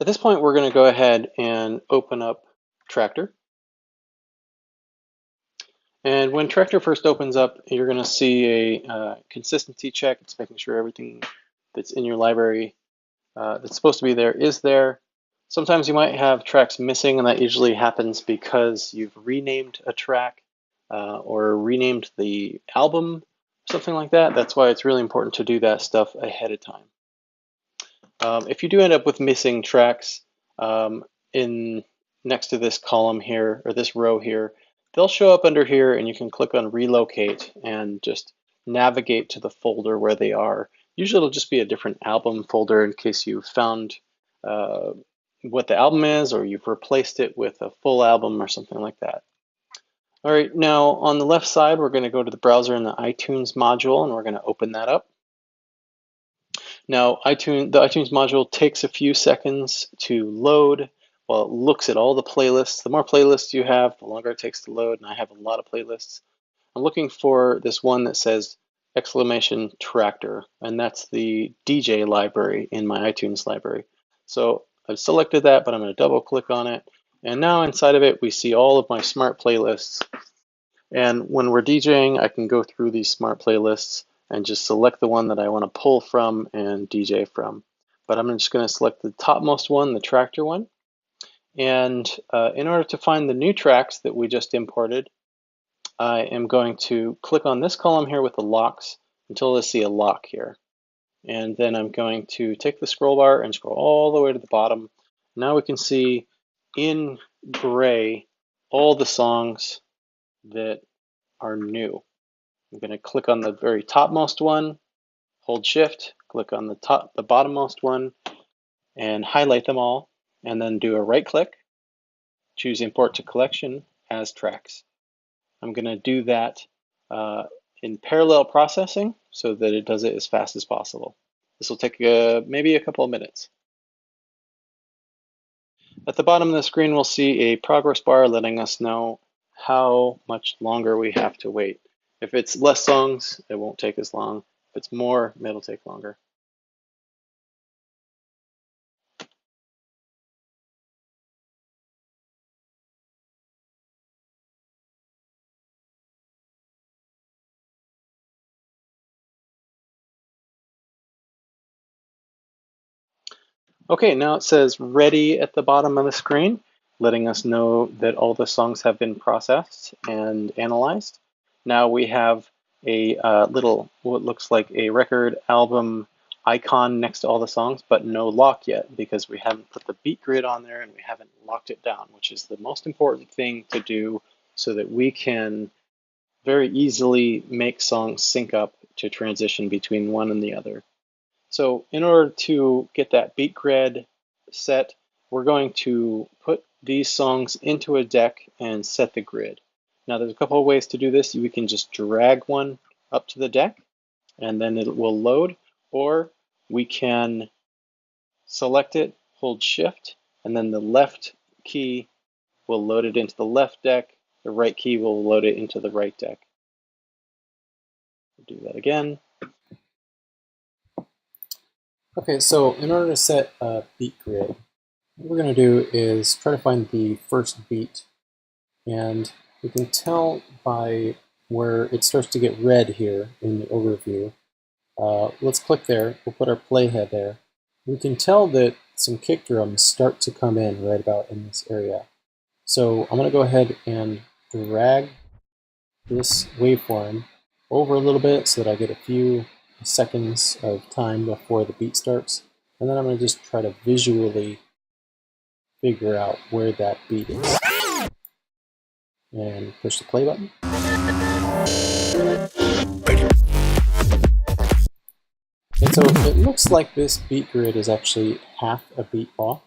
At this point, we're going to go ahead and open up Tractor. And when Tractor first opens up, you're going to see a consistency check. It's making sure everything that's in your library that's supposed to be there is there. Sometimes you might have tracks missing, and that usually happens because you've renamed a track or renamed the album, something like that. That's why it's really important to do that stuff ahead of time. If you do end up with missing tracks in next to this column here, or this row here, they'll show up under here, and you can click on relocate and just navigate to the folder where they are. Usually it'll just be a different album folder in case you found what the album is, or you've replaced it with a full album or something like that. All right, now on the left side, we're going to go to the browser in the iTunes module, and we're going to open that up. Now, the iTunes module takes a few seconds to load while it looks at all the playlists. The more playlists you have, the longer it takes to load, and I have a lot of playlists. I'm looking for this one that says exclamation Tractor, and that's the DJ library in my iTunes library. So I've selected that, but I'm going to double click on it. And now inside of it, we see all of my smart playlists. And when we're DJing, I can go through these smart playlists and just select the one that I want to pull from and DJ from. But I'm just going to select the topmost one, the Tractor one. And in order to find the new tracks that we just imported, I am going to click on this column here with the locks until I see a lock here. And then I'm going to take the scroll bar and scroll all the way to the bottom. Now we can see in gray all the songs that are new. I'm going to click on the very topmost one, hold shift, click on the bottommost one, and highlight them all, and then do a right click, choose import to collection as tracks. I'm going to do that in parallel processing so that it does it as fast as possible. This will take maybe a couple of minutes. At the bottom of the screen, we'll see a progress bar letting us know how much longer we have to wait. If it's less songs, it won't take as long. If it's more, it'll take longer. Okay, now it says ready at the bottom of the screen, letting us know that all the songs have been processed and analyzed. Now we have a little, what looks like a record album icon next to all the songs, but no lock yet because we haven't put the beat grid on there and we haven't locked it down, which is the most important thing to do so that we can very easily make songs sync up to transition between one and the other. So in order to get that beat grid set, we're going to put these songs into a deck and set the grid. Now there's a couple of ways to do this. We can just drag one up to the deck and then it will load, or we can select it, hold shift, and then the left key will load it into the left deck, the right key will load it into the right deck. We'll do that again. Okay, so in order to set a beat grid, what we're going to do is try to find the first beat, and we can tell by where it starts to get red here in the overview. Let's click there, we'll put our playhead there. We can tell that some kick drums start to come in right about in this area. So I'm going to go ahead and drag this waveform over a little bit so that I get a few seconds of time before the beat starts, and then I'm going to just try to visually figure out where that beat is. And push the play button. And so it looks like this beat grid is actually half a beat off.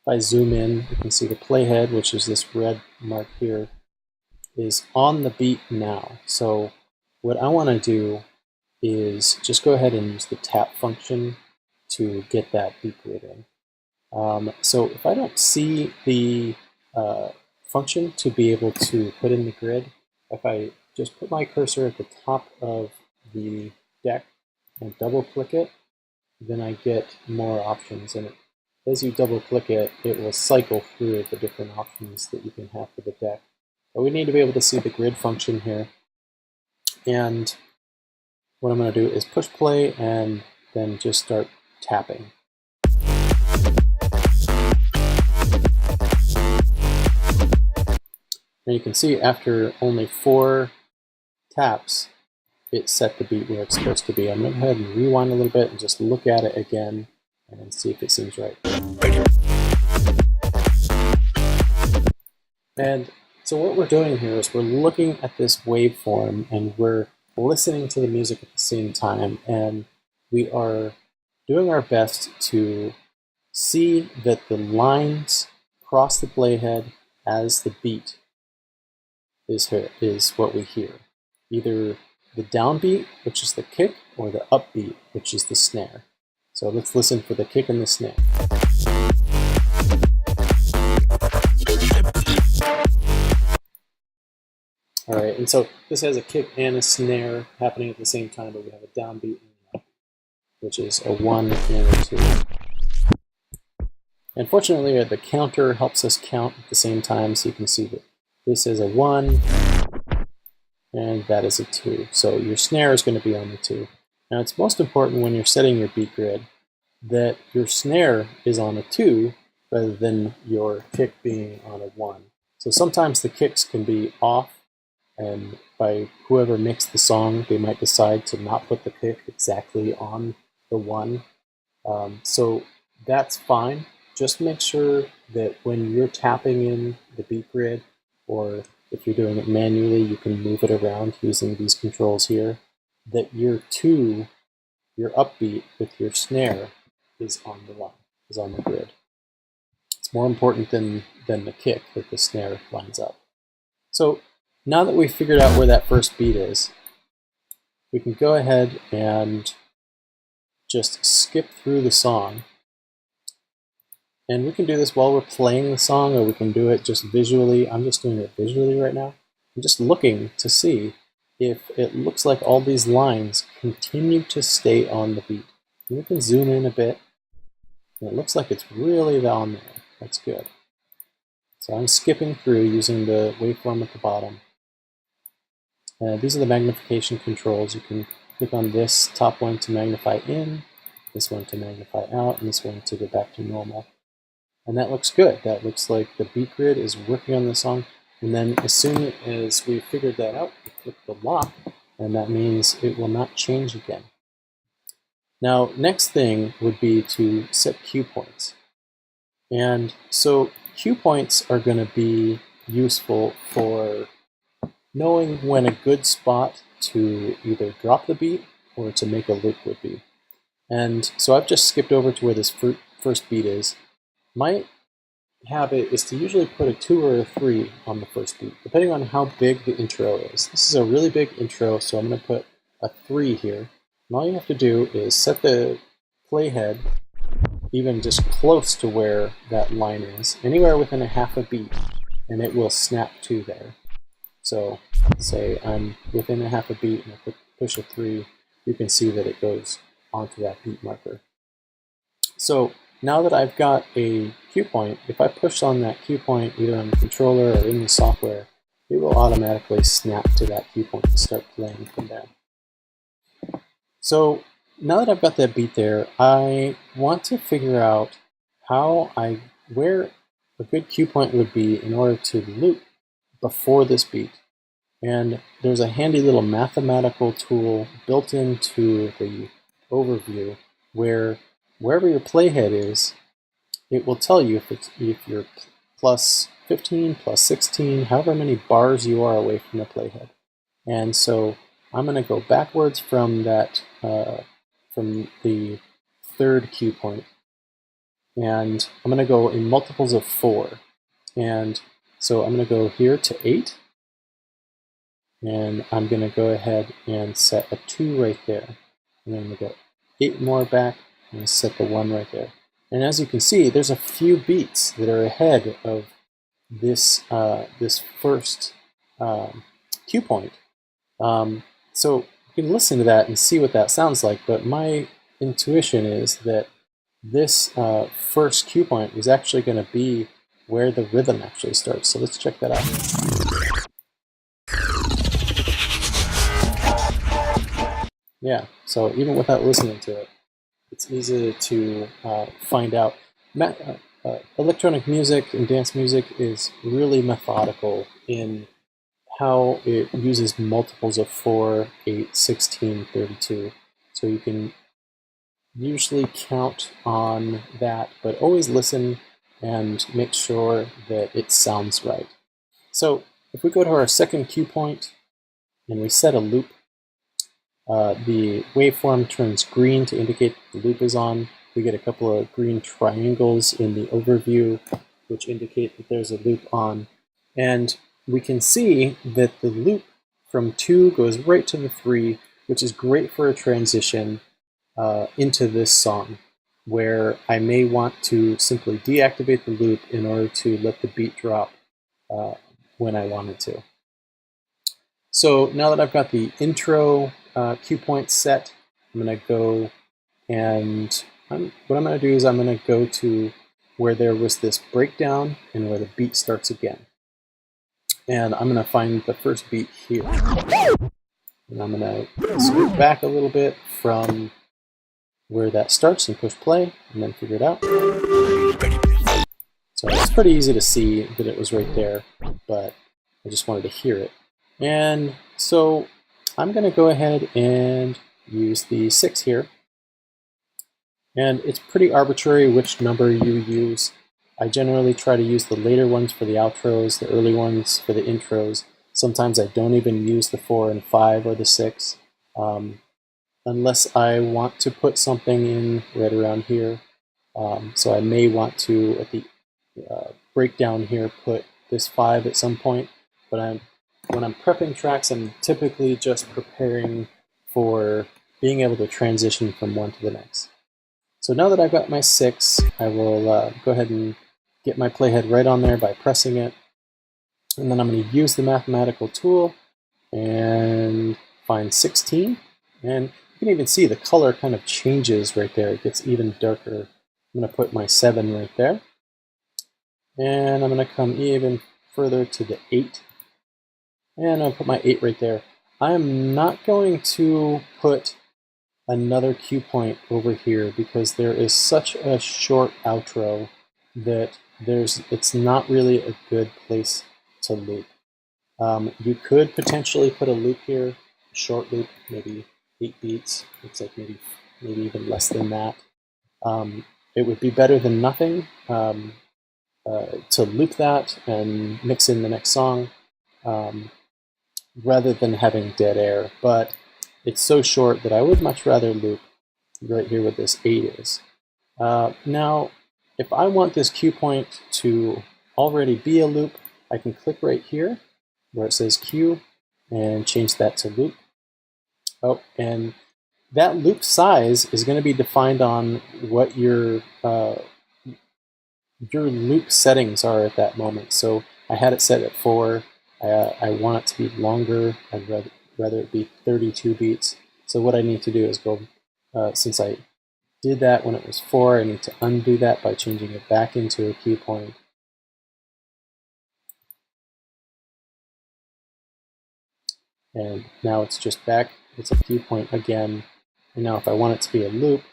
If I zoom in, you can see the playhead, which is this red mark here, is on the beat now. So what I want to do is just go ahead and use the tap function to get that beat grid in. So if I don't see the function to be able to put in the grid, if I just put my cursor at the top of the deck and double click it, then I get more options, and as you double click it, it will cycle through the different options that you can have for the deck. But we need to be able to see the grid function here. And what I'm going to do is push play and then just start tapping. And you can see after only 4 taps, it set the beat where it's supposed to be. I'm going to go ahead and rewind a little bit and just look at it again and see if it seems right. And so what we're doing here is we're looking at this waveform and we're listening to the music at the same time, and we are doing our best to see that the lines cross the playhead as the beat is what we hear. Either the downbeat, which is the kick, or the upbeat, which is the snare. So let's listen for the kick and the snare. All right, and so this has a kick and a snare happening at the same time, but we have a downbeat, which is a 1 and a 2. And fortunately, the counter helps us count at the same time, so you can see that this is a 1, and that is a 2. So your snare is going to be on the 2. Now it's most important when you're setting your beat grid that your snare is on a 2 rather than your kick being on a 1. So sometimes the kicks can be off, and by whoever mixed the song, they might decide to not put the kick exactly on the 1. So that's fine. Just make sure that when you're tapping in the beat grid, or if you're doing it manually, you can move it around using these controls here, that your 2, your upbeat with your snare is on the line, is on the grid. It's more important than the kick that the snare lines up. So now that we've figured out where that first beat is, we can go ahead and just skip through the song. And we can do this while we're playing the song, or we can do it just visually. I'm just doing it visually right now. I'm just looking to see if it looks like all these lines continue to stay on the beat. And we can zoom in a bit, and it looks like it's really on there. That's good. So I'm skipping through using the waveform at the bottom. These are the magnification controls. You can click on this top one to magnify in, this one to magnify out, and this one to go back to normal. And that looks good. That looks like the beat grid is working on the song. And then as soon as we figured that out, we click the lock, and that means it will not change again. Now, next thing would be to set cue points. And so cue points are going to be useful for knowing when a good spot to either drop the beat or to make a loop would be. And so I've just skipped over to where this first beat is. My habit is to usually put a 2 or a 3 on the first beat, depending on how big the intro is. This is a really big intro, so I'm going to put a 3 here. And all you have to do is set the playhead even just close to where that line is, anywhere within a half a beat, and it will snap to there. So say I'm within a half a beat and I push a 3, you can see that it goes onto that beat marker. So now that I've got a cue point, if I push on that cue point either on the controller or in the software, it will automatically snap to that cue point and start playing from there. So now that I've got that beat there, I want to figure out where a good cue point would be in order to loop before this beat. And there's a handy little mathematical tool built into the overview where wherever your playhead is, it will tell you if you're plus 15, plus 16, however many bars you are away from the playhead. And so I'm going to go backwards from that, from the third cue point, and I'm going to go in multiples of 4. And so I'm going to go here to 8, and I'm going to go ahead and set a 2 right there. And then I'm going to go 8 more back and set the 1 right there. And as you can see, there's a few beats that are ahead of this, this first cue point. So you can listen to that and see what that sounds like, but my intuition is that this first cue point is actually going to be where the rhythm actually starts. So let's check that out. Yeah, so even without listening to it, it's easy to find out. Electronic music and dance music is really methodical in how it uses multiples of 4, 8, 16, 32. So you can usually count on that, but always listen and make sure that it sounds right. So if we go to our second cue point and we set a loop, the waveform turns green to indicate the loop is on. We get a couple of green triangles in the overview, which indicate that there's a loop on. And we can see that the loop from 2 goes right to the 3, which is great for a transition into this song, where I may want to simply deactivate the loop in order to let the beat drop when I wanted to. So now that I've got the intro cue point set, I'm going to go and what I'm going to do is I'm going to go to where there was this breakdown and where the beat starts again. And I'm going to find the first beat here. And I'm going to scoot back a little bit from where that starts and push play and then figure it out. So it's pretty easy to see that it was right there, but I just wanted to hear it. And so I'm going to go ahead and use the 6 here. And it's pretty arbitrary which number you use. I generally try to use the later ones for the outros, the early ones for the intros. Sometimes I don't even use the 4 and 5 or the 6, unless I want to put something in right around here. So I may want to, at the breakdown here, put this 5 at some point. But when I'm prepping tracks, I'm typically just preparing for being able to transition from one to the next. So now that I've got my 6, I will go ahead and get my playhead right on there by pressing it. And then I'm going to use the mathematical tool and find 16. And you can even see the color kind of changes right there. It gets even darker. I'm going to put my 7 right there. And I'm going to come even further to the 8. And I'll put my 8 right there. I'm not going to put another cue point over here because there is such a short outro that it's not really a good place to loop. You could potentially put a loop here, a short loop, maybe 8 beats. Looks like maybe even less than that. It would be better than nothing to loop that and mix in the next song rather than having dead air. But it's so short that I would much rather loop right here where this 8 is. Now, if I want this cue point to already be a loop, I can click right here where it says cue and change that to loop. Oh, and that loop size is going to be defined on what your loop settings are at that moment. So I had it set at 4. I want it to be longer. I'd rather it be 32 beats. So what I need to do is go, since I did that when it was 4, I need to undo that by changing it back into a cue point. And now it's just back, it's a cue point again. And now if I want it to be a loop,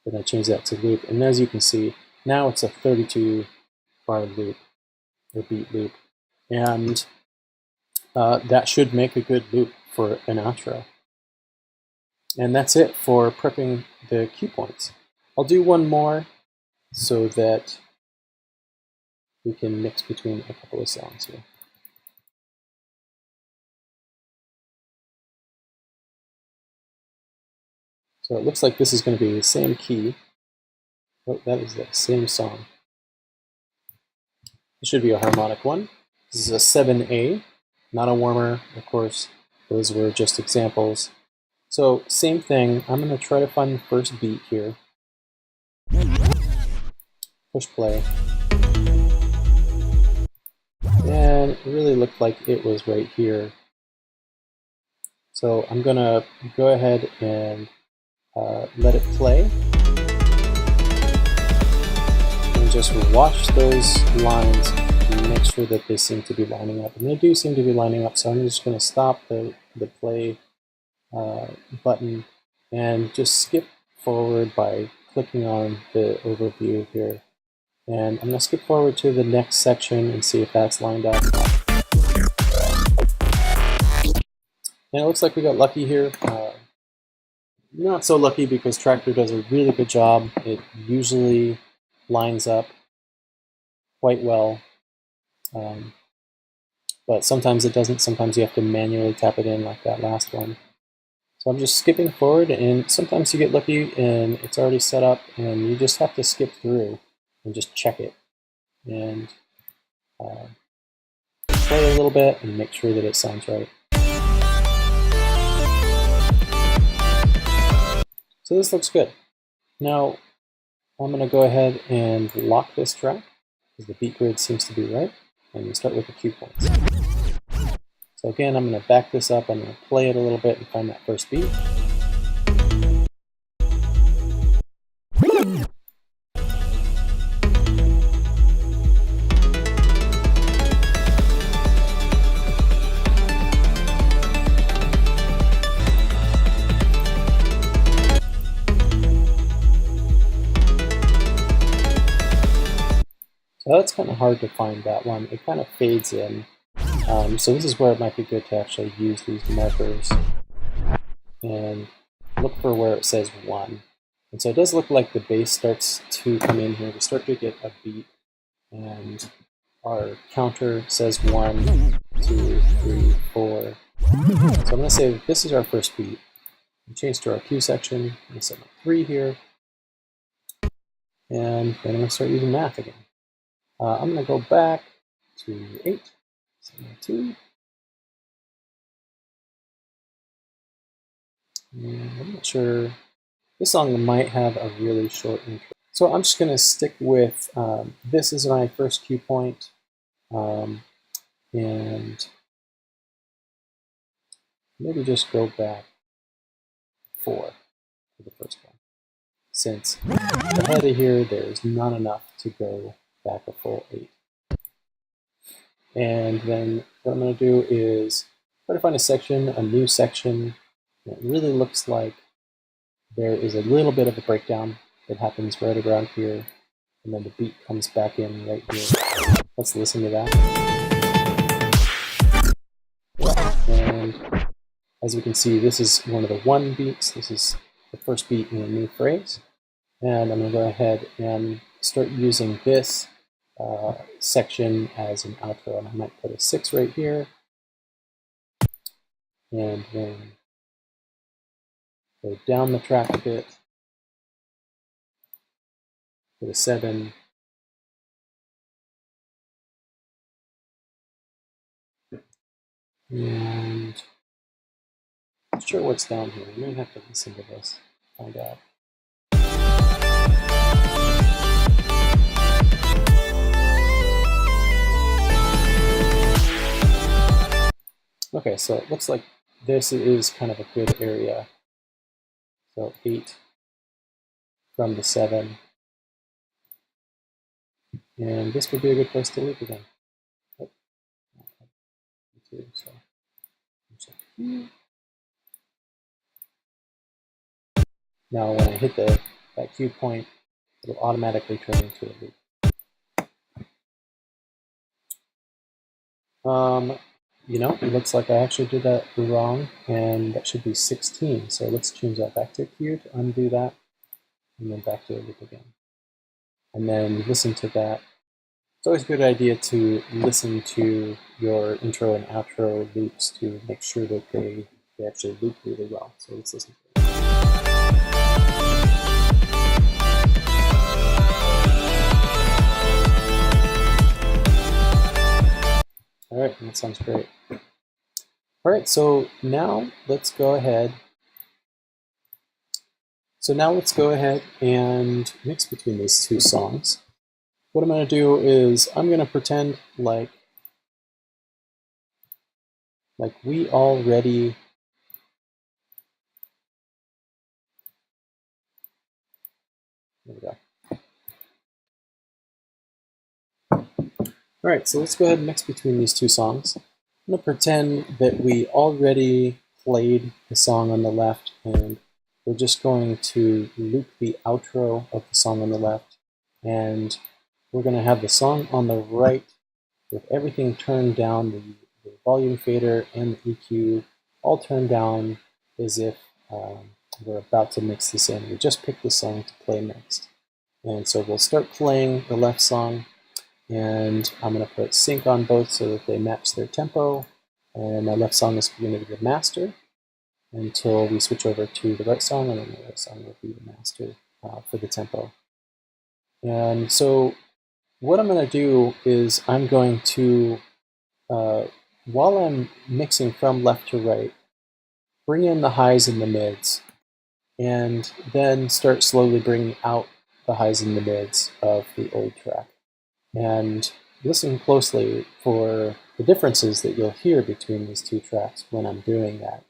then I change that to loop. And as you can see, now it's a 32 bar loop, or beat loop. And that should make a good loop for an outro. And that's it for prepping the cue points. I'll do one more so that we can mix between a couple of songs here. So it looks like this is going to be the same key. Oh, that is the same song. It should be a harmonic one. This is a 7A, not a warmer, of course. Those were just examples. So same thing, I'm going to try to find the first beat here. Push play. And it really looked like it was right here. So I'm going to go ahead and let it play. just watch those lines and make sure that they seem to be lining up. And they do seem to be lining up, so I'm just going to stop the play button and just skip forward by clicking on the overview here. And I'm going to skip forward to the next section and see if that's lined up. And it looks like we got lucky here. Not so lucky because Tractor does a really good job. It usually lines up quite well, but sometimes it doesn't. Sometimes you have to manually tap it in like that last one. So I'm just skipping forward, and sometimes you get lucky and it's already set up and you just have to skip through and just check it and play a little bit and make sure that it sounds right. So this looks good. Now I'm going to go ahead and lock this track because the beat grid seems to be right, and we start with the cue points. So again, I'm going to back this up, I'm going to play it a little bit and find that first beat. So that's kind of hard to find that one. It kind of fades in. So this is where it might be good to actually use these markers and look for where it says 1. And so it does look like the bass starts to come in here. We start to get a beat, and our counter says 1, 2, 3, 4. So I'm going to say that this is our first beat. Change to our cue section. I'm going to set my 3 here. And then I'm going to start using math again. I'm going to go back to 8, set my 2. And I'm not sure. This song might have a really short intro. So I'm just going to stick with this as my first cue point. And maybe just go back 4 for the first one. Since ahead of here, there's not enough to go back a full 8. And then what I'm going to do is try to find a new section. It really looks like there is a little bit of a breakdown that happens right around here, and then the beat comes back in right here. Let's listen to that. And as we can see, this is one of the 1 beats. This is the first beat in a new phrase. And I'm going to go ahead and start using this section as an outro. And I might put a 6 right here. And then go down the track a bit. Put a 7. And I'm not sure what's down here. You might have to listen to this, find out. Okay, so it looks like this is kind of a good area. So 8 from the 7. And this would be a good place to loop again. Oh, so now when I hit that cue point, it'll automatically turn into a loop. You know, it looks like I actually did that wrong, and that should be 16. So let's change that back to cue to undo that, and then back to a loop again. And then listen to that. It's always a good idea to listen to your intro and outro loops to make sure that they actually loop really well. So let's listen to it. All right, that sounds great. All right, so now let's go ahead. And mix between these 2 songs. What I'm going to do is I'm going to pretend like we already there we go. All right, so let's go ahead and mix between these two songs. I'm going to pretend that we already played the song on the left, and we're just going to loop the outro of the song on the left, and we're going to have the song on the right with everything turned down, the volume fader and the EQ all turned down as if we're about to mix this in. We just picked the song to play next. And so we'll start playing the left song, and I'm going to put sync on both so that they match their tempo. And my left song is going to be the master until we switch over to the right song, and then the right song will be the master for the tempo. And so what I'm going to do is I'm going to, while I'm mixing from left to right, bring in the highs and the mids, and then start slowly bringing out the highs and the mids of the old track. And listen closely for the differences that you'll hear between these two tracks when I'm doing that.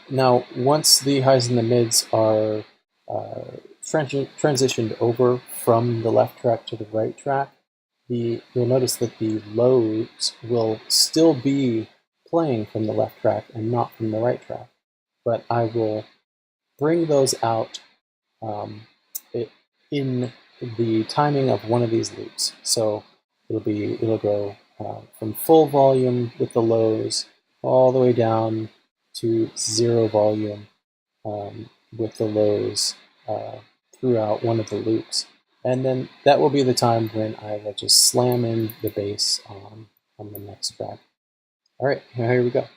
Now, once the highs and the mids are transitioned over from the left track to the right track, you'll notice that the lows will still be playing from the left track and not from the right track. But I will bring those out in the timing of one of these loops. So it'll go from full volume with the lows all the way down to zero volume with the lows throughout one of the loops. And then that will be the time when I will just slam in the bass on the next track. All right, here we go.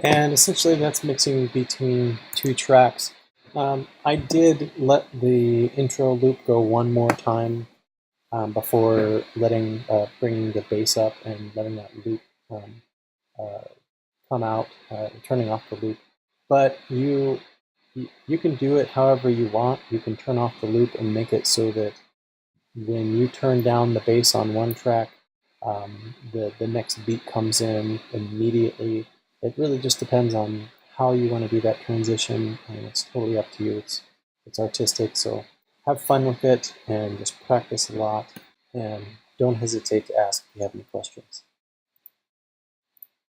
And essentially that's mixing between two tracks. I did let the intro loop go one more time before bringing the bass up and letting that loop uh, come out, turning off the loop. But you can do it however you want. You can turn off the loop and make it so that when you turn down the bass on one track, the next beat comes in immediately. It really just depends on how you want to do that transition, and it's totally up to you. It's artistic, so have fun with it and just practice a lot, and don't hesitate to ask if you have any questions.